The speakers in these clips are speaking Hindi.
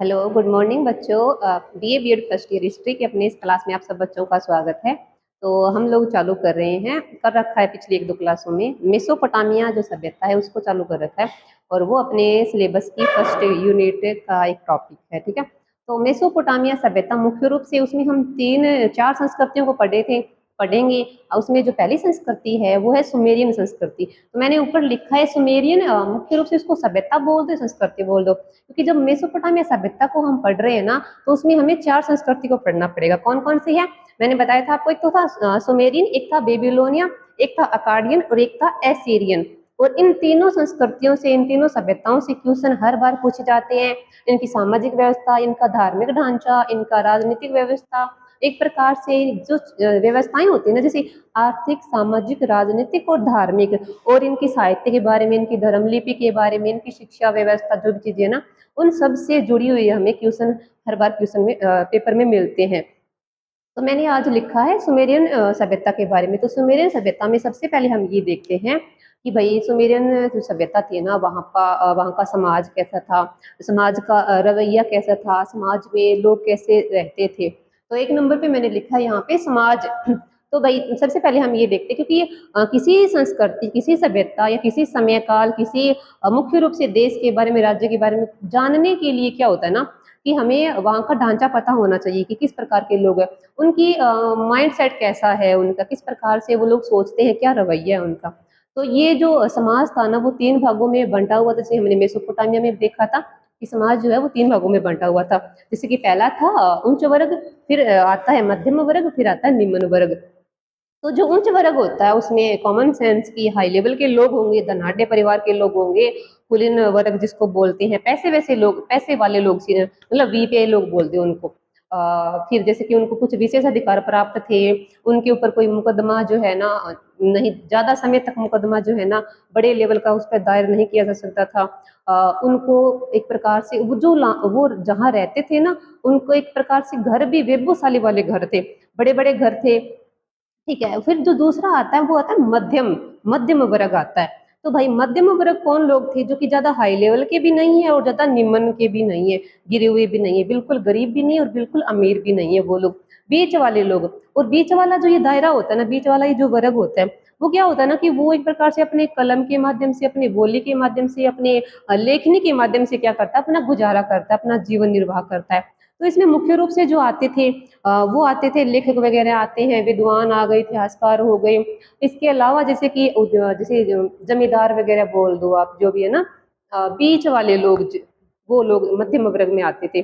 हेलो, गुड मॉर्निंग बच्चों। BA BEd first year history के अपने इस क्लास में आप सब बच्चों का स्वागत है। तो हम लोग चालू कर रहे हैं, कर रखा है पिछली एक दो क्लासों में मेसोपोटामिया जो सभ्यता है उसको चालू कर रखा है, और वो अपने सिलेबस की फर्स्ट यूनिट का एक टॉपिक है। ठीक है, तो मेसोपोटामिया सभ्यता मुख्य रूप से उसमें हम तीन चार संस्कृतियों को पढ़ेंगे। उसमें जो पहली संस्कृति है वो है सुमेरियन संस्कृति। तो मैंने ऊपर लिखा है सुमेरियन, मुख्य रूप से उसको सभ्यता बोल दो, संस्कृति बोल दो, क्योंकि जब मेसोपोटामिया सभ्यता को हम पढ़ रहे हैं ना, तो उसमें हमें चार संस्कृति को पढ़ना पड़ेगा। कौन कौन सी है मैंने बताया था आपको। एक तो था सुमेरियन, एक था बेबीलोनिया, एक था अकाडियन और एक था एसीरियन। और इन तीनों संस्कृतियों से, इन तीनों सभ्यताओं से क्वेश्चन हर बार पूछे जाते हैं। इनकी सामाजिक व्यवस्था, इनका धार्मिक ढांचा, इनका राजनीतिक व्यवस्था, एक प्रकार से जो व्यवस्थाएं होती है ना, जैसे आर्थिक, सामाजिक, राजनीतिक और धार्मिक, और इनकी साहित्य के बारे में, इनकी धर्मलिपि के बारे में, इनकी शिक्षा व्यवस्था, जो भी चीजें ना, उन सब से जुड़ी हुई हमें क्वेश्चन हर बार क्वेश्चन में पेपर में मिलते हैं। तो मैंने आज लिखा है सुमेरियन सभ्यता के बारे में। तो सुमेरियन सभ्यता में सबसे पहले हम ये देखते हैं कि भाई सुमेरियन जो सभ्यता थी ना, वहाँ का समाज कैसा था, समाज का रवैया कैसा था, समाज में लोग कैसे रहते थे। तो एक नंबर पे मैंने लिखा है यहाँ पे समाज। तो भाई सबसे पहले हम ये देखते हैं, क्योंकि किसी संस्कृति, किसी सभ्यता या किसी समय काल, किसी मुख्य रूप से देश के बारे में, राज्य के बारे में जानने के लिए क्या होता है ना, कि हमें वहाँ का ढांचा पता होना चाहिए कि किस प्रकार के लोग हैं, उनकी माइंड सेट कैसा है, उनका किस प्रकार से वो लोग सोचते हैं, क्या रवैया है उनका। तो ये जो समाज था ना, वो तीन भागों में बंटा हुआ था। जैसे हमने मेसोपोटामिया में देखा था कि समाज जो है वो तीन भागों में बंटा हुआ था। जैसे कि पहला था उच्च वर्ग, फिर आता है मध्यम वर्ग, फिर आता है निम्न वर्ग। तो जो उच्च वर्ग होता है उसमें कॉमन सेंस की हाई लेवल के लोग होंगे, धनाढ्य परिवार के लोग होंगे, कुलीन वर्ग जिसको बोलते हैं, पैसे वैसे लोग, पैसे वाले लोग, मतलब वीपीआई लोग बोलते हैं उनको। फिर जैसे कि उनको कुछ विशेष अधिकार प्राप्त थे, उनके ऊपर कोई मुकदमा जो है ना, नहीं ज्यादा समय तक मुकदमा जो है ना बड़े लेवल का उस पर दायर नहीं किया जा सकता था। उनको एक प्रकार से वो जहाँ रहते थे ना, उनको एक प्रकार से घर भी वेबशाली वाले घर थे, बड़े बड़े घर थे। ठीक है, फिर जो दूसरा आता है वो आता है मध्यम, मध्यम वर्ग आता है। तो भाई मध्यम वर्ग कौन लोग थे, जो कि ज्यादा हाई लेवल के भी नहीं है और ज्यादा निम्न के भी नहीं है, गिरे हुए भी नहीं है, बिल्कुल गरीब भी नहीं और बिल्कुल अमीर भी नहीं है, वो लोग बीच वाले लोग। और बीच वाला जो ये दायरा होता है ना, बीच वाला ये जो वर्ग होता है, वो क्या होता है ना, कि वो एक प्रकार से अपने कलम के माध्यम से, अपने बोली के माध्यम से, अपने लेखनी के माध्यम से क्या करता है, अपना गुजारा करता है, अपना जीवन निर्वाह करता है। तो इसमें मुख्य रूप से जो आते थे, वो आते थे लेखक वगैरह आते हैं, विद्वान आ गए, इतिहासकार हो गए। इसके अलावा जैसे कि जैसे जमींदार वगैरह बोल दो आप, जो भी है ना, बीच वाले लोग, वो लोग मध्यम वर्ग में आते थे।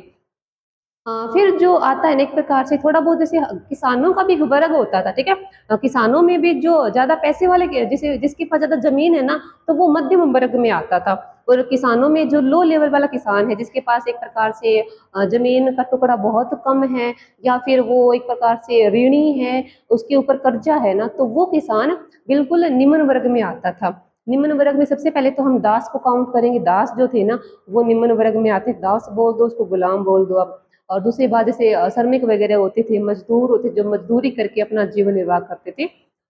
फिर जो आता है ना, एक प्रकार से थोड़ा बहुत जैसे किसानों का भी एक वर्ग होता था। ठीक है, किसानों में भी जो ज्यादा पैसे वाले जैसे जिसके पास ज्यादा जमीन है ना, तो वो मध्यम वर्ग में आता था। और किसानों में जो लो लेवल वाला किसान है, जिसके पास एक प्रकार से जमीन का टुकड़ा बहुत कम है, या फिर वो एक प्रकार से ऋणी है, उसके ऊपर कर्जा है ना, तो वो किसान बिल्कुल निम्न वर्ग में आता था। निम्न वर्ग में सबसे पहले तो हम दास को काउंट करेंगे। दास जो थे ना, वो निम्न वर्ग में आते। दास बोल दो उसको, गुलाम बोल दो आप। और दूसरी बात, जैसे श्रमिक वगैरह होते थे, मजदूर होते, जो मजदूरी करके अपना जीवन निर्वाह करते थे,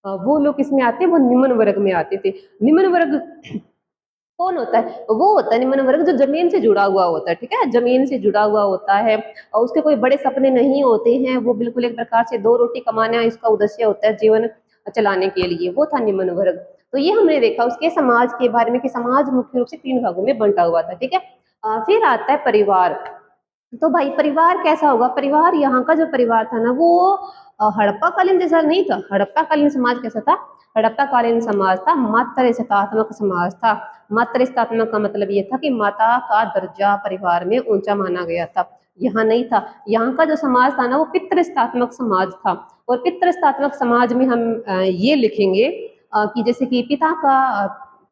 वो लोग किसमें आते, वो निम्न वर्ग में आते थे। निम्न वर्ग कौन होता है, वो होता है निम्न वर्ग जो जमीन से जुड़ा हुआ होता है। ठीक है, जमीन से जुड़ा हुआ होता है, और उसके कोई बड़े सपने नहीं होते हैं, वो बिल्कुल एक प्रकार से दो रोटी कमाना इसका उद्देश्य होता है जीवन चलाने के लिए, वो था निम्न वर्ग। तो ये हमने देखा उसके समाज के बारे में, कि समाज मुख्य रूप से तीन भागों में बंटा हुआ था। ठीक है, फिर आता है परिवार। तो भाई परिवार कैसा होगा, परिवार यहाँ का जो परिवार था ना, वो हड़प्पा कालीन जैसा नहीं था। हड़प्पा कालीन समाज कैसा था, हड़प्पा कालीन समाज था मातृ स्तात्मक समाज था। मातृ स्तात्मक का मतलब ये था कि माता का दर्जा परिवार में ऊंचा माना गया था। यहाँ नहीं था। यहाँ का जो समाज था ना, वो पितृस्तात्मक समाज था। और पितृस्तात्मक समाज में हम ये लिखेंगे कि जैसे कि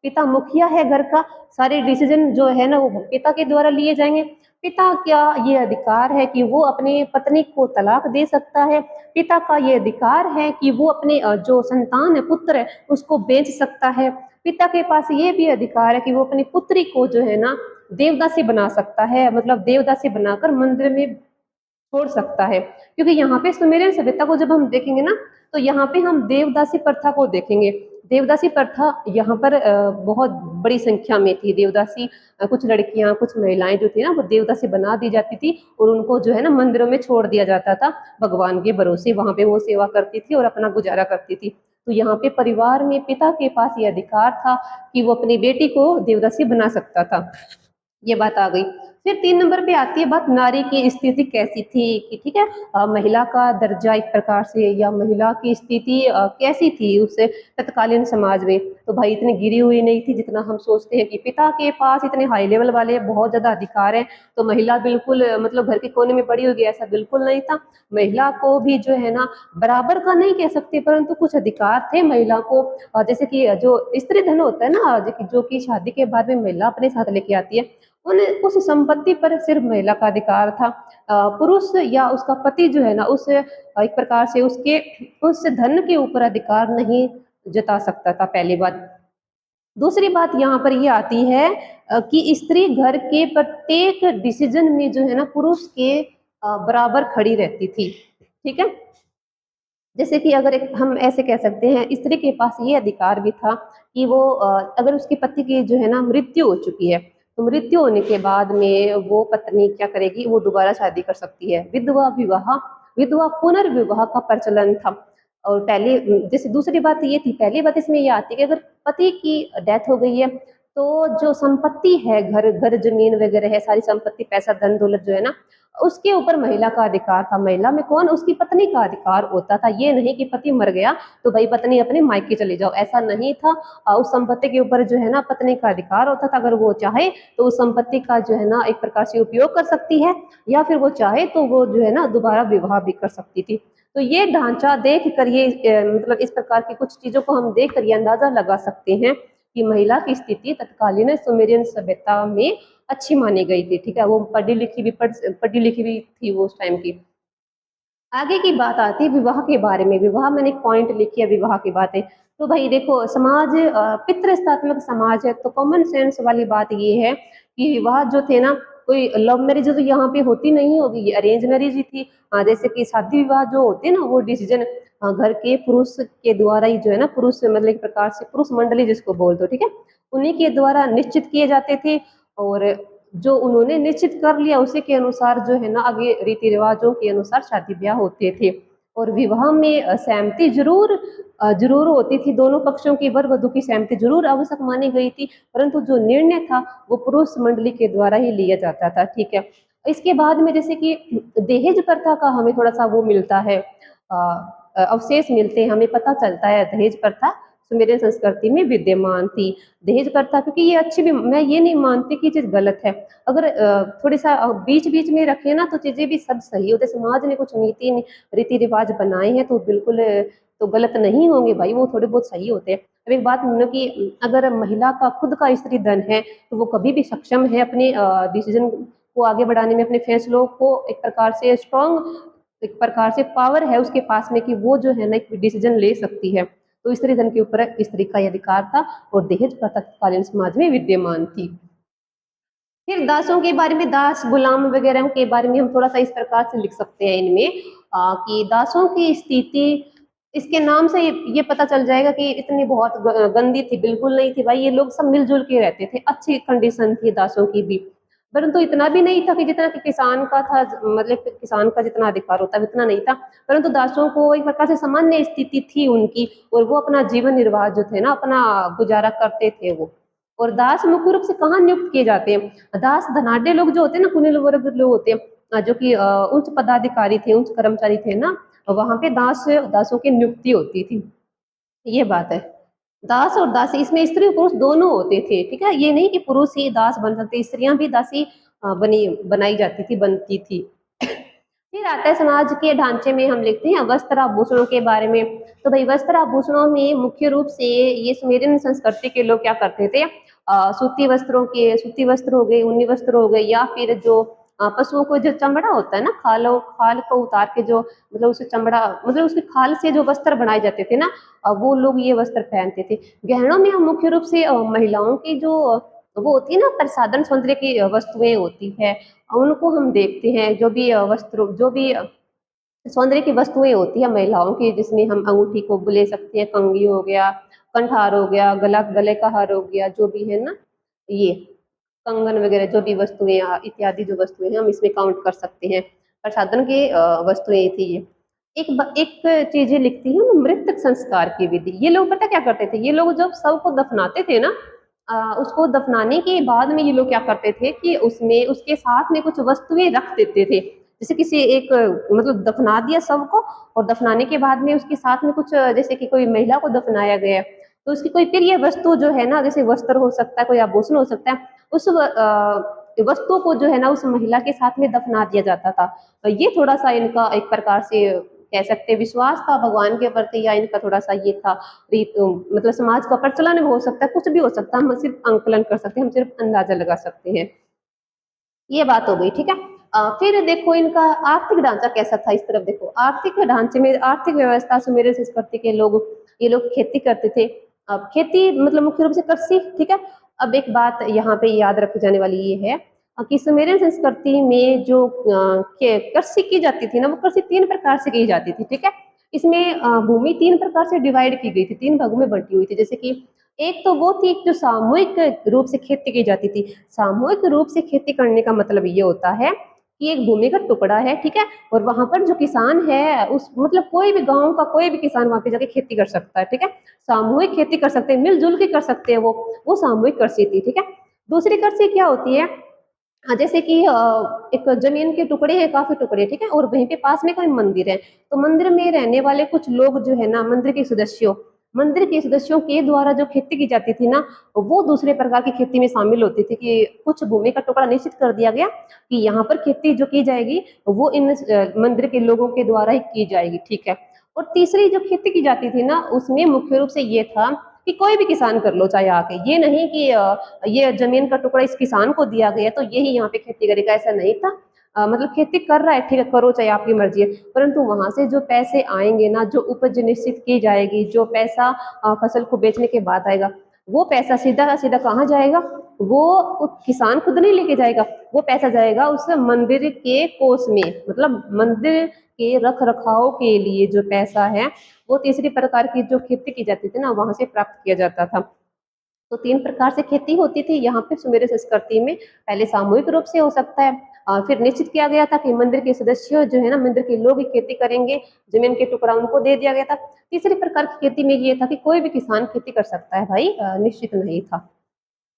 पिता मुखिया है घर का, सारे डिसीजन जो है ना वो पिता के द्वारा लिए जाएंगे। पिता क्या ये अधिकार है कि वो अपने पत्नी को तलाक दे सकता है। पिता का ये अधिकार है कि वो अपने जो संतान है, पुत्र है, उसको बेच सकता है। पिता के पास ये भी अधिकार है कि वो अपनी पुत्री को जो है ना देवदासी बना सकता है, मतलब देवदासी बनाकर मंदिर में छोड़ सकता है। क्योंकि यहाँ पे सुमेरियन सभ्यता को जब हम देखेंगे ना, तो यहाँ पे हम देवदासी प्रथा को देखेंगे। देवदासी प्रथा यहाँ पर बहुत बड़ी संख्या में थी। देवदासी कुछ लड़कियाँ, कुछ महिलाएँ जो थी ना वो देवदासी बना दी जाती थी और उनको जो है ना मंदिरों में छोड़ दिया जाता था भगवान के भरोसे, वहाँ पे वो सेवा करती थी और अपना गुजारा करती थी। तो यहाँ पे परिवार में पिता के पास ये अधिकार था कि वो अपनी बेटी को देवदासी बना सकता था। ये बात आ गई। फिर 3 नंबर पे आती है बात नारी की स्थिति कैसी थी कि ठीक है महिला का दर्जा एक प्रकार से या महिला की स्थिति कैसी थी उस तत्कालीन समाज में। तो भाई इतनी गिरी हुई नहीं थी जितना हम सोचते हैं कि पिता के पास इतने हाई लेवल वाले बहुत ज़्यादा अधिकार हैं, तो महिला बिल्कुल मतलब घर के कोने में पड़ी होगी ऐसा बिल्कुल नहीं था। महिला को भी जो है ना बराबर का नहीं कह सकते परंतु कुछ अधिकार थे महिला को जैसे कि जो स्त्री धन होता है ना जो कि शादी के बाद में महिला अपने साथ लेके आती है उन उस संपत्ति पर सिर्फ महिला का अधिकार था। पुरुष या उसका पति जो है ना उस एक प्रकार से उसके उस धन के ऊपर अधिकार नहीं जता सकता था पहली बात। दूसरी बात यहाँ पर ये आती है कि स्त्री घर के प्रत्येक डिसीजन में जो है ना पुरुष के बराबर खड़ी रहती थी। ठीक है? जैसे कि अगर एक हम ऐसे कह सकते हैं स्त्री के पास ये अधिकार भी था कि वो अगर उसके पति की जो है ना मृत्यु हो चुकी है तो मृत्यु होने के बाद में वो पत्नी क्या करेगी वो दोबारा शादी कर सकती है। विधवा पुनर्विवाह का प्रचलन था। और पहले जैसे दूसरी बात ये थी पहली बात इसमें ये आती है कि अगर पति की डेथ हो गई है तो जो संपत्ति है घर घर जमीन वगैरह है सारी संपत्ति पैसा धन दौलत जो है ना उसके ऊपर महिला का अधिकार था। महिला में कौन उसकी पत्नी का अधिकार होता था। ये नहीं कि पति मर गया तो भाई पत्नी अपने मायके चले जाओ ऐसा नहीं था। उस संपत्ति के ऊपर जो है ना पत्नी का अधिकार होता था। अगर वो चाहे तो उस संपत्ति का जो है ना एक प्रकार से उपयोग कर सकती है या फिर वो चाहे तो वो जो है ना दोबारा विवाह भी कर सकती थी। तो ये ढांचा देख कर ये मतलब इस प्रकार की कुछ चीजों को हम देख कर ये अंदाजा लगा सकते हैं कि महिला की स्थिति तत्कालीन सुमेरियन सभ्यता में अच्छी मानी गई थी। ठीक है वो पढ़ी लिखी भी थी वो उस टाइम की। आगे की बात आती है विवाह के बारे में। विवाह मैंने एक पॉइंट लिखी है विवाह की बातें। तो भाई देखो समाज पितृसत्तात्मक समाज है तो कॉमन सेंस वाली बात ये है कि विवाह जो थे ना कोई लव मैरिज तो यहाँ पे होती नहीं होगी ये अरेंज मैरिज ही थी। जैसे कि शादी विवाह जो होते हैं ना वो डिसीजन घर के पुरुष के द्वारा ही जो है ना पुरुष मतलब एक प्रकार से पुरुष मंडली जिसको बोल दो ठीक है उन्हीं के द्वारा निश्चित किए जाते थे। और जो उन्होंने निश्चित कर लिया उसी के अनुसार जो है ना आगे रीति रिवाजों के अनुसार शादी ब्याह होते थे। और विवाह में सहमति जरूर होती थी। दोनों पक्षों की वर वधु की सहमति जरूर आवश्यक मानी गई थी परंतु जो निर्णय था वो पुरुष मंडली के द्वारा ही लिया जाता था। ठीक है इसके बाद में जैसे कि दहेज प्रथा का हमें थोड़ा सा वो मिलता है अवशेष मिलते हैं हमें पता चलता है दहेज प्रथा सुमेरियन संस्कृति में विद्यमान थी। दहेज प्रथा क्योंकि ये अच्छी भी मैं ये नहीं मानती कि चीज गलत है। अगर थोड़ी सा बीच बीच में रखे ना तो चीजें भी सब सही होते। समाज ने कुछ नीति रीति रिवाज बनाए हैं तो बिल्कुल तो गलत नहीं होंगे भाई वो थोड़े बहुत सही होते हैं। अब एक बात मानो कि अगर महिला का खुद का स्त्री धन है तो वो कभी भी सक्षम है अपने डिसीजन को आगे बढ़ाने में अपने फैसलों को एक प्रकार से स्ट्रॉन्ग एक प्रकार से पावर है उसके पास में कि वो जो है ना एक डिसीजन ले सकती है। तो स्त्री धन के ऊपर स्त्री का यह अधिकार था और दहेज प्रथा तत्कालीन समाज में विद्यमान थी। फिर दासों के बारे में दास गुलाम वगैरह के बारे में हम थोड़ा सा इस प्रकार से लिख सकते हैं इनमें कि दासों की स्थिति इसके नाम से ये पता चल जाएगा कि इतनी बहुत गंदी थी बिल्कुल नहीं थी भाई। ये लोग सब मिलजुल के रहते थे अच्छी कंडीशन थी दासों की भी परंतु इतना भी नहीं था कि जितना कि किसान का था मतलब किसान का जितना अधिकार होता है उतना नहीं था। परंतु दासों को एक प्रकार से सामान्य स्थिति थी उनकी और वो अपना जीवन निर्वाह जो थे ना अपना गुजारा करते थे वो। और दास मुख्य रूप से कहाँ नियुक्त किए जाते हैं दास धनाढ़ लोग जो होते हैं ना कुलीन वर्ग लोग होते हैं जो कि उच्च पदाधिकारी थे उच्च कर्मचारी थे ना वहां पे दासों की नियुक्ति होती थी। ये बात है। दास और दासी इसमें स्त्री और पुरुष दोनों होते थे। ठीक है ये नहीं कि पुरुष ही दास बन सकते स्त्रियां भी दासी बनाई जाती थी बनती थी। फिर आता है समाज के ढांचे में हम लिखते हैं वस्त्र आभूषणों के बारे में। तो भाई वस्त्र आभूषणों में मुख्य रूप से ये सुमेरियन संस्कृति के लोग क्या करते थे सूती वस्त्र हो गए ऊनी वस्त्र हो गए या फिर जो पशुओं को जो चमड़ा होता है ना खाल को उतार के जो मतलब उसे चमड़ा मतलब उसकी खाल से जो वस्त्र बनाए जाते थे ना वो लोग ये वस्त्र पहनते थे। गहनों में हम मुख्य रूप से महिलाओं की जो वो होती है ना प्रसाधन सौंदर्य की वस्तुएं होती है उनको हम देखते हैं जो भी वस्त्र जो भी सौंदर्य की वस्तुएं होती है महिलाओं की जिसमें हम अंगूठी को ले सकते हैं कंघी हो गया कंठहार हो गया, गले का हार हो गया, जो भी है ना ये कंगन वगैरह जो भी वस्तुएं इत्यादि जो वस्तुएं हैं हम इसमें काउंट कर सकते हैं। प्रसाधन की वस्तुएं थी ये। एक चीज ये लिखती है मृतक संस्कार की विधि। ये लोग पता क्या करते थे, ये लोग जब शव को दफनाते थे ना, उसको दफनाने के बाद में ये लोग क्या करते थे कि उसमें उसके साथ में कुछ वस्तुएं रख देते थे। जैसे किसी एक मतलब दफना दिया शव को, और दफनाने के बाद में उसके साथ में कुछ जैसे कि कोई महिला को दफनाया गया है, तो उसकी कोई प्रिय वस्तु जो है ना, जैसे वस्त्र हो सकता है, कोई आभूषण हो सकता है, उस वस्तु को जो है ना उस महिला के साथ में दफना दिया जाता था। ये थोड़ा सा इनका एक प्रकार से कह सकते हैं विश्वास था भगवान के प्रति, या इनका थोड़ा सा ये था रीत, मतलब समाज का प्रचलन हो सकता है, कुछ भी हो सकता है, हम सिर्फ आंकलन कर सकते हैं, हम सिर्फ अंदाजा लगा सकते हैं। ये बात हो गई, ठीक है। फिर देखो इनका आर्थिक ढांचा कैसा था, इस तरफ देखो आर्थिक ढांचे में, आर्थिक व्यवस्था सुमेर संस्कृति के लोग, ये लोग खेती करते थे। अब खेती मतलब मुख्य रूप से कृषि, ठीक है। अब एक बात यहाँ पे याद रखी जाने वाली ये है कि सुमेरियन संस्कृति में जो कृषि की जाती थी ना, वो कृषि तीन प्रकार से की जाती थी, ठीक है। इसमें भूमि तीन प्रकार से डिवाइड की गई थी, तीन भागों में बंटी हुई थी। जैसे कि एक तो वो थी जो सामूहिक रूप से खेती की जाती थी। सामूहिक रूप से खेती करने का मतलब ये होता है कि एक भूमि का टुकड़ा है, ठीक है, और वहां पर जो किसान है उस मतलब कोई भी गांव का कोई भी किसान वहां पे जाके खेती कर सकता है, ठीक है। सामूहिक खेती कर सकते हैं, मिलजुल के कर सकते हैं, वो सामूहिक कृषि थी, ठीक है। दूसरी कृषि क्या होती है, जैसे कि एक जमीन के टुकड़े हैं, काफी टुकड़े, ठीक है, और वहीं पे पास में कोई मंदिर है, तो मंदिर में रहने वाले कुछ लोग जो है ना, मंदिर के सदस्यों के द्वारा जो खेती की जाती थी ना, वो दूसरे प्रकार की खेती में शामिल होती थी। कि कुछ भूमि का टुकड़ा निश्चित कर दिया गया कि यहाँ पर खेती जो की जाएगी वो इन मंदिर के लोगों के द्वारा ही की जाएगी, ठीक है। और तीसरी जो खेती की जाती थी ना, उसमें मुख्य रूप से ये था कि कोई भी किसान कर लो चाहे आके, ये नहीं कि ये जमीन का टुकड़ा इस किसान को दिया गया तो यही यहाँ पे खेती करेगा, ऐसा नहीं था। मतलब खेती कर रहा है, ठीक है, करो चाहे आपकी मर्जी है, परंतु वहां से जो पैसे आएंगे ना, जो उपज निश्चित की जाएगी, जो पैसा फसल को बेचने के बाद आएगा, वो पैसा सीधा का सीधा कहाँ जाएगा, वो किसान खुद नहीं लेके जाएगा, वो पैसा जाएगा उस मंदिर के कोष में, मतलब मंदिर के रख रखाव के लिए जो पैसा है वो तीसरी प्रकार की जो खेती की जाती थी ना, वहां से प्राप्त किया जाता था। तो तीन प्रकार से खेती होती थी यहाँ पे सुमेर संस्कृति में। पहले सामूहिक रूप से हो सकता है, फिर निश्चित किया गया था कि मंदिर के सदस्य जो है ना, मंदिर के लोग ही खेती करेंगे, जमीन के टुकड़ा उनको दे दिया गया था। तीसरी प्रकार की खेती में ये था कि कोई भी किसान खेती कर सकता है भाई, निश्चित नहीं था।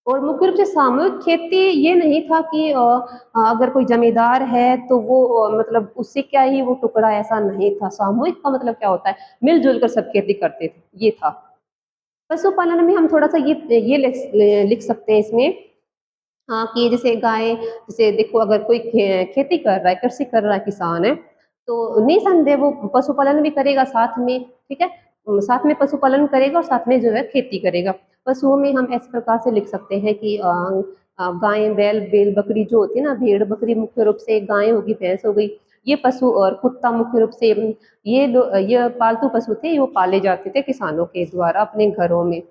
और मुख्य रूप से सामूहिक खेती ये नहीं था कि अगर कोई जमींदार है तो वो मतलब उससे क्या ही वो टुकड़ा, ऐसा नहीं था। सामूहिक का मतलब क्या होता है, मिलजुल कर सब खेती करते थे, ये था। पशुपालन में हम थोड़ा सा ये लिख सकते हैं इसमें, हाँ, कि जैसे गाय, जैसे देखो अगर कोई खेती कर रहा है, कृषि कर रहा है, किसान है, तो निसंदेह वो पशुपालन भी करेगा साथ में, ठीक है। साथ में पशुपालन करेगा और साथ में जो है खेती करेगा। पशुओं में हम इस प्रकार से लिख सकते हैं कि गाय, बैल बकरी जो होती है ना, भेड़ बकरी मुख्य रूप से, गाय होगी, भैंस हो गई, ये पशु, और कुत्ता मुख्य रूप से, ये पालतू पशु थे, वो पाले जाते थे किसानों के द्वारा अपने घरों में।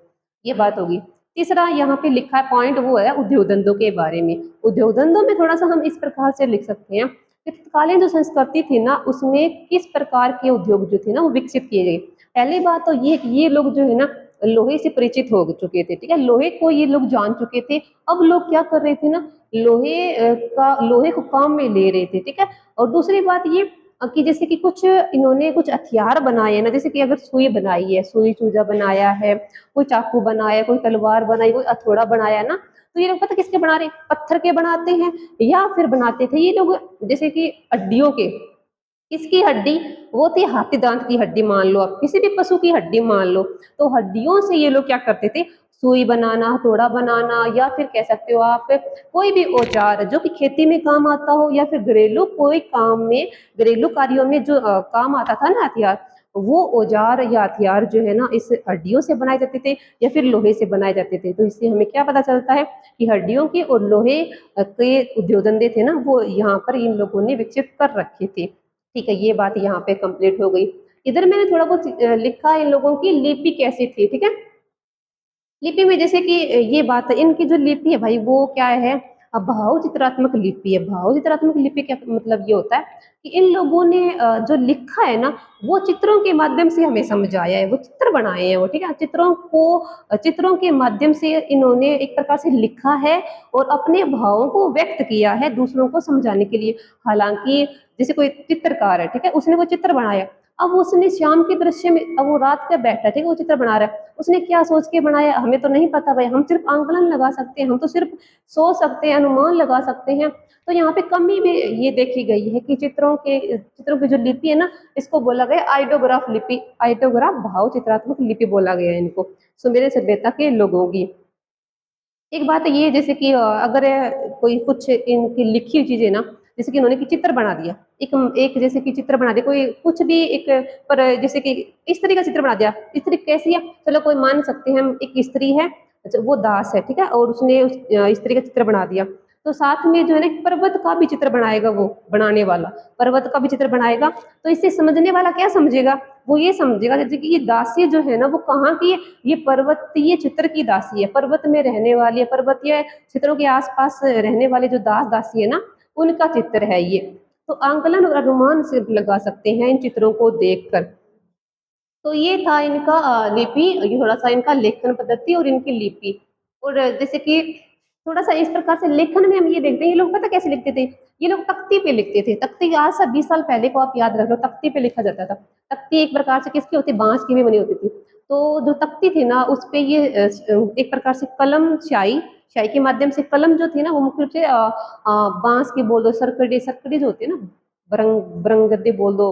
ये बात होगी। तीसरा यहाँ पे लिखा है पॉइंट, वो है उद्योग धंधों के बारे में। उद्योग धंधों में थोड़ा सा हम इस प्रकार से लिख सकते हैं कि तत्कालीन जो संस्कृति थी ना, उसमें किस प्रकार के उद्योग जो थे ना वो विकसित किए गए। पहली बात तो ये कि ये लोग जो है ना लोहे से परिचित हो चुके थे, ठीक है, लोहे को ये लोग जान चुके थे। अब लोग क्या कर रहे थे ना, लोहे को काम में ले रहे थे, ठीक है। और दूसरी बात ये कि जैसे कि कुछ इन्होंने कुछ हथियार बनाए ना, जैसे कि अगर सुई बनाई है, सुई चूजा बनाया है, कोई चाकू बनाया, कोई तलवार बनाई, कोई हथौड़ा बनाया ना, तो ये लोग पता किसके बना रहे, पत्थर के बनाते हैं, या फिर बनाते थे ये लोग जैसे कि हड्डियों के। किसकी हड्डी, वो थी हाथी दांत की हड्डी, मान लो आप किसी भी पशु की हड्डी मान लो, तो हड्डियों से ये लोग क्या करते थे, सुई बनाना, हथौड़ा बनाना, या फिर कह सकते हो आप कोई भी औजार जो कि खेती में काम आता हो, या फिर घरेलू कोई काम में, घरेलू कार्यों में जो काम आता था ना हथियार, वो औजार या हथियार जो है ना इस हड्डियों से बनाए जाते थे या फिर लोहे से बनाए जाते थे। तो इससे हमें क्या पता चलता है कि हड्डियों के और लोहे के उद्योग धंधे थे ना, वो यहाँ पर इन लोगों ने विकसित कर रखे थे। ठीक है, ये बात यहाँ पे कंप्लीट हो गई। इधर मैंने थोड़ा बहुत लिखा है इन लोगों की लिपि कैसी थी, ठीक है। लिपि में जैसे कि ये बात है, इनकी जो लिपि है भाई वो क्या है, भाव चित्रात्मक लिपि है। भाव चित्रात्मक लिपि का मतलब ये होता है कि इन लोगों ने जो लिखा है ना, वो चित्रों के माध्यम से हमें समझाया है, वो चित्र बनाए हैं वो, ठीक है? चित्रों के माध्यम से इन्होंने एक प्रकार से लिखा है और अपने भावों को व्यक्त किया है दूसरों को समझाने के लिए। हालाँकि जैसे कोई चित्रकार है, ठीक है? उसने वो चित्र बनाया, अब उसने शाम के दृश्य में, अब वो रात का बैठा है, ठीक है? वो चित्र बना रहा है, उसने क्या सोच के बनाया हमें तो नहीं पता भाई, हम सिर्फ आंकलन लगा सकते हैं, हम तो सिर्फ सोच सकते हैं, अनुमान लगा सकते हैं। तो यहाँ पे कमी भी ये देखी गई है कि चित्रों की जो लिपि है ना, इसको बोला गया आइडोग्राफ लिपि। आइडोग्राफ भाव चित्रात्मक लिपि बोला गया है इनको, सुमेर सभ्यता के लोगों की। एक बात ये है जैसे कि अगर कोई कुछ इनकी लिखी हुई चीजें ना, जैसे कि उन्होंने कि चित्र बना दिया, एक एक जैसे कि चित्र बना दिया कोई कुछ भी एक, पर जैसे कि स्त्री का चित्र बना दिया, स्त्री कैसी है, चलो कोई मान सकते हैं हम, एक स्त्री है, अच्छा वो दास है, ठीक है, और उसने उस स्त्री का चित्र बना दिया, तो साथ में जो है ना एक पर्वत का भी चित्र बनाएगा, वो बनाने वाला पर्वत का भी चित्र बनाएगा, तो इससे समझने वाला क्या समझेगा, वो ये समझेगा जैसे कि ये दासी जो है ना वो कहाँ की है, ये पर्वतीय चित्र की दासी है, पर्वत में रहने वाली है, पर्वतीय चित्रों के आसपास रहने वाले जो दास दासी है ना, उनका चित्र है ये। तो आंकलन और अनुमान से लगा सकते हैं इन चित्रों को देखकर। तो ये था इनका लिपि, ये थोड़ा सा इनका लेखन पद्धति और इनकी लिपि। और जैसे कि थोड़ा सा इस प्रकार से लेखन में हम ये देखते हैं, ये लोग पता कैसे लिखते थे, ये लोग तख्ती पे लिखते थे, तख्ती आज से 20 साल पहले को आप याद रख लो, तख्ती पे लिखा जाता था। तख्ती एक प्रकार से किसकी होती, बांस की भी बनी होती थी। तो जो तख्ती थी ना उस पे ये एक प्रकार से कलम स्याही स्याही के माध्यम से, कलम जो थी ना वो मुख्य रूप से बांस की बोल दो, सरकड़ी सरकड़ी जो होती है ना, बरंगदे बोल दो,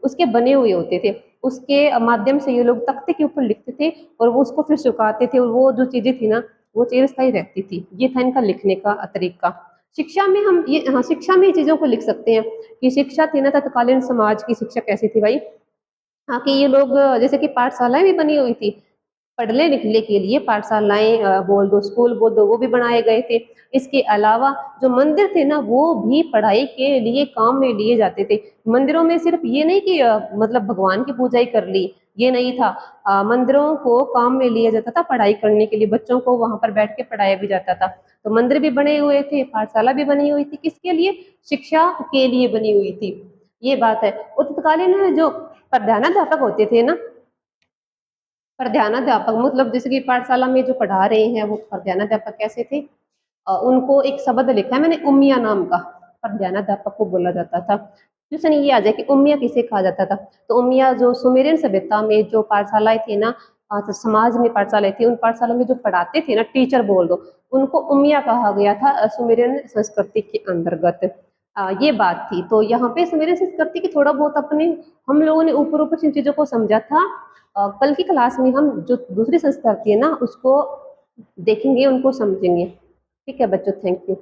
उसके बने हुए होते थे, उसके माध्यम से ये लोग तख्ते के ऊपर लिखते थे और वो उसको फिर सुखाते थे, और वो जो चीजें थी ना वो चिरस्थायी रहती थी। ये था इनका लिखने का तरीका। शिक्षा में हम ये, हाँ, शिक्षा में ये चीजों को लिख सकते हैं कि शिक्षा थी ना तत्कालीन समाज की शिक्षा कैसी थी भाई। हाँ, कि ये लोग जैसे कि पाठशालाएं भी बनी हुई थी, पढ़ने लिखने के लिए पाठशालाएं बोल दो, स्कूल बोल दो, वो भी बनाए गए थे। इसके अलावा जो मंदिर थे ना वो भी पढ़ाई के लिए काम में लिए जाते थे। मंदिरों में सिर्फ ये नहीं कि मतलब भगवान की पूजा ही कर ली, ये नहीं था। मंदिरों को काम में लिया जाता था पढ़ाई करने के लिए, बच्चों को वहां पर बैठ के पढ़ाया भी जाता था। तो मंदिर भी बने हुए थे, पाठशाला भी बनी हुई थी, किसके लिए, शिक्षा के लिए बनी हुई थी। ये बात है। और तत्कालीन जो प्रधानाध्यापक होते थे ना, प्रधानाध्यापक मतलब जैसे कि पाठशाला में जो पढ़ा रहे हैं वो प्रधानाध्यापक कैसे थे, उनको एक शब्द लिखा है मैंने, उमिया नाम का प्रधानाध्यापक को बोला जाता था। क्वेश्चन ये आ जाए कि उमिया किसे कहा जाता था, तो उमिया जो सुमेरियन सभ्यता में जो पाठशालाएं थी ना, तो समाज में पाठशालाएं थी, उन पाठशाला में जो पढ़ाते थे ना, टीचर बोल दो, उनको उमिया कहा गया था सुमेरियन संस्कृति के अंतर्गत। ये बात थी। तो यहाँ पे सुमेरियन संस्कृति की थोड़ा बहुत अपने हम लोगों ने ऊपर ऊपर से इन चीजों को समझा था। कल की क्लास में हम जो दूसरी संस्कृति है ना उसको देखेंगे, उनको समझेंगे। ठीक है बच्चों, थैंक यू।